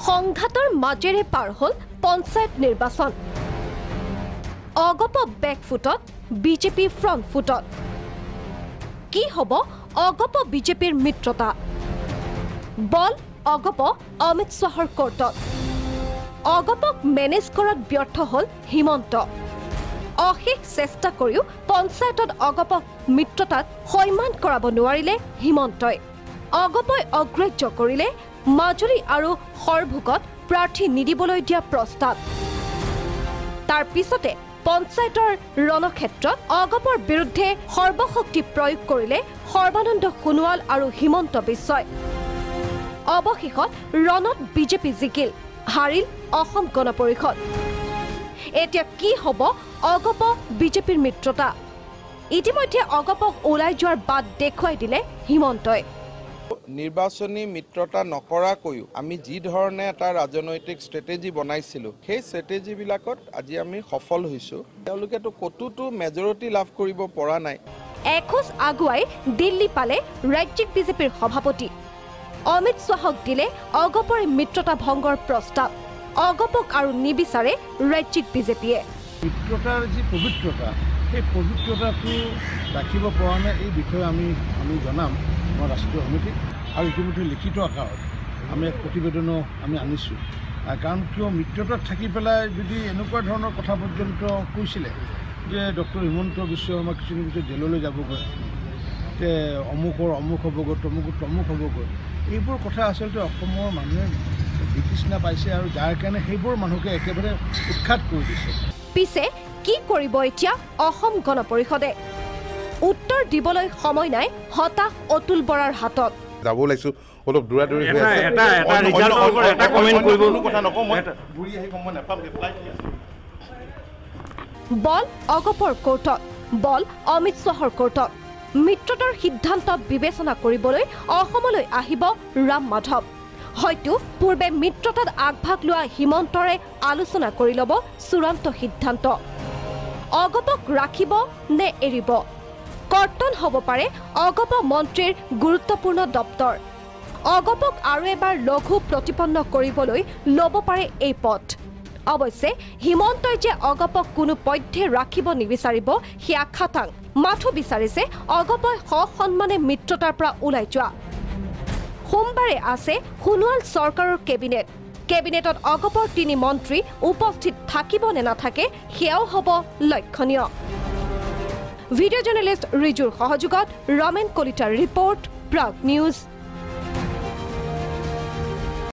সংঘাতৰ মাজেৰে পাৰ হ'ল পঞ্চায়ত নিৰ্বাচন অগপ বেকফুটত বিজেপি ফ্ৰণ্ট ফুটত কি হ'ব অগপ বিজেপিৰ মিত্ৰতা বল অগপ অমিত শ্বাহৰ কোৰ্টত অগপক মেনেজ কৰাত ব্যৰ্থ হ'ল হিমন্ত অশেষ চেষ্টা কৰিও পঞ্চায়তত অগপক মিত্ৰতাত সৈমান কৰাব নোৱাৰিলে হিমন্তই অগপই অগ্ৰাহ্য কৰিলে মাজুলী আৰু সৰভোগত প্ৰাৰ্থী নিদিবলৈ দিয়া প্ৰস্তাৱ তাৰ পিছতে পঞ্চায়তৰ ৰণক্ষেত্ৰত অগপৰ বিৰুদ্ধে সৰ্বশক্তি প্ৰয়োগ কৰিলে সৰ্বানন্দ সোণোৱাল আৰু হিমন্ত বিশ্বই অৱশেষত ৰণত বিজেপি জিকিল হাৰিল অসম গণ পৰিষদ এতিয়া কি হ'ব অগপ বিজেপিৰ মিত্ৰতা ইতিমধ্যে অগপক ওলাই যোৱাৰ বাট দেখুৱাই দিলে হিমন্তই নিৰ্বাচনী মিত্ৰতা নকৰাকৈও আমি যি ধৰণে এটা ৰাজনৈতিক ষ্ট্ৰেটেজি বনাইছিলোঁ সেই ষ্ট্ৰেটেজিবিলাকত আজি আমি সফল হৈছোঁ তেওঁলোকেতো কতোতো মেজৰিটি লাভ কৰিব পৰা নাই এখোজ আগুৱাই দিল্লী পালে ৰাজ্যিক বিজেপিৰ সভাপতি অমিত শ্বাহক দিলে অগপৰ মিত্ৰতা ভংগৰ প্ৰস্তাৱ অগপক আৰু নিবিচাৰে ৰাজ্যিক বিজেপিয়ে মিত্ৰতাৰ যি পবিত্ৰতা সেই পবিত্ৰতাটো ৰাখিব পৰা নাই এই বিষয়ে আমি জনাম আমাৰ ৰাষ্ট্ৰীয় সমিতিক আৰু ইতিমধ্যে লিখিত আকাৰত আমি এক প্ৰতিবেদনো আমি আনিছোঁ কাৰণ কিয় মিত্ৰতাত থাকি পেলাই যদি এনেকুৱা ধৰণৰ কথা পৰ্যন্ত কৈছিলে যে ডক্টৰ হিমন্ত বিশ্ব শৰ্মা কিছুদিন পিছত জেললৈ যাবগৈ যে অমুক হ'বগৈ তমুক হ'বগৈ এইবোৰ কথা আচলতে অসমৰ মানুহে বিতৃষ্ণা পাইছে আৰু যাৰ কাৰণে সেইবোৰ মানুহকে একেবাৰে উৎখাত কৰি দিছে পিছে কি কৰিব এতিয়া অসম গণ পৰিষদে উত্তৰ দিবলৈ সময় নাই হতাশ অতুল বৰাৰ হাতত যাব লাগিছো অলপ দূৰা দূৰি হৈ আছে এটা কমেন্ট কৰিব কথা নকওঁ মই ঘূৰি আহি সময় নাপাম বল অগপৰ কোৰ্টত বল অমিত শ্বাহৰ কোৰ্টত মিত্ৰতাৰ সিদ্ধান্ত বিবেচনা কৰিবলৈ অসমলৈ আহিব ৰাম মাধৱ হয়তো পূৰ্বে মিত্ৰতাত আগভাগ লোৱা হিমন্তৰে আলোচনা কৰি ল'ব চূড়ান্ত সিদ্ধান্ত অগপক ৰাখিব নে এৰিব কৰ্তন হ'ব পাৰে অগপ মন্ত্ৰীৰ গুৰুত্বপূৰ্ণ দপ্তৰ অগপক আৰু এবাৰ লঘু প্ৰতিপন্ন কৰিবলৈ ল'ব পাৰে এই পথ অৱশ্যে হিমন্তই যে অগপক কোনো পধ্যে ৰাখিব নিবিচাৰিব সেয়া খাটাং মাথো বিচাৰিছে অগপই সন্মানে মিত্ৰতাৰ পৰা ওলাই যোৱা সোমবাৰে আছে সোণোৱাল চৰকাৰৰ কেবিনেটত অগপৰ 3 মন্ত্ৰী উপস্থিত থাকিব নে নাথাকে সেয়াও হ'ব লক্ষণীয় ভিডিঅ' জাৰ্নেলিষ্ট ৰিজুৰ সহযোগত ৰমেন কলিতাৰ ৰিপৰ্ট প্ৰাগ নিউজ